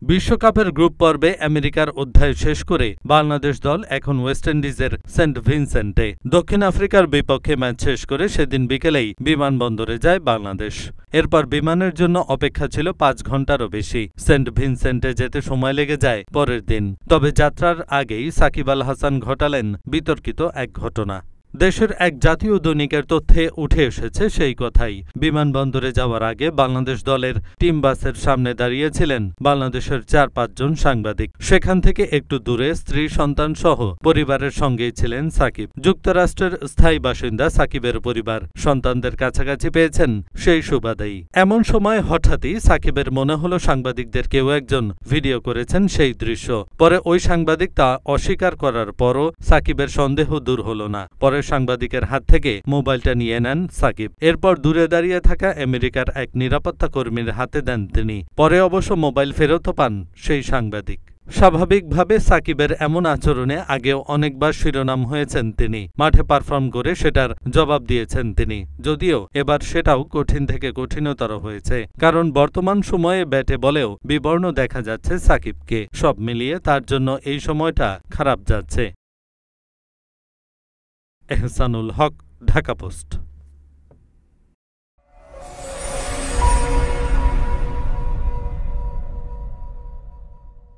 বিশ্বকাপের গ্রুপ পর্বে আমেরিকার অধ্যায় শেষ করে বাংলাদেশ দল এখন ওয়েস্ট ইন্ডিজের সেন্ট ভিনসেন্টে। দক্ষিণ আফ্রিকার বিপক্ষে ম্যাচ শেষ করে সেদিন বিকেলেই বিমানবন্দরে যায় বাংলাদেশ। এরপর বিমানের জন্য অপেক্ষা ছিল ৫ ঘণ্টারও বেশি। সেন্ট ভিনসেন্টে যেতে সময় লেগে যায় পরের দিন। তবে যাত্রার আগেই সাকিব আল হাসান ঘটালেন বিতর্কিত এক ঘটনা। দেশের এক জাতীয় দৈনিকের তথ্যে উঠে এসেছে সেই কথাই। বিমানবন্দরে যাওয়ার আগে বাংলাদেশ দলের টিম বাসের সামনে দাঁড়িয়েছিলেন বাংলাদেশের ৪-৫ জন সাংবাদিক। সেখান থেকে একটু দূরে স্ত্রী সন্তান সহ পরিবারের সঙ্গেই ছিলেন সাকিব। যুক্তরাষ্ট্রের স্থায়ী বাসিন্দা সাকিবের পরিবার সন্তানদের কাছাকাছি পেয়েছেন সেই সুবাদেই। এমন সময় হঠাৎই সাকিবের মনে হলো সাংবাদিকদের কেউ একজন ভিডিও করেছেন সেই দৃশ্য। পরে ওই সাংবাদিক তা অস্বীকার করার পরও সাকিবের সন্দেহ দূর হল না। পরে সাংবাদিকের হাত থেকে মোবাইলটা নিয়ে নেন সাকিব। এরপর দূরে দাঁড়িয়ে থাকা আমেরিকার এক নিরাপত্তা কর্মীর হাতে দেন তিনি। পরে অবশ্য মোবাইল ফেরতও পান সেই সাংবাদিক। স্বাভাবিকভাবে সাকিবের এমন আচরণে আগেও অনেকবার শিরোনাম হয়েছেন তিনি। মাঠে পারফর্ম করে সেটার জবাব দিয়েছেন তিনি, যদিও এবার সেটাও কঠিন থেকে কঠিনতর হয়েছে। কারণ বর্তমান সময়ে ব্যাটে বলেও বিবর্ণ দেখা যাচ্ছে সাকিবকে। সব মিলিয়ে তার জন্য এই সময়টা খারাপ যাচ্ছে। এহসানুল হক, ঢাকা পোস্ট।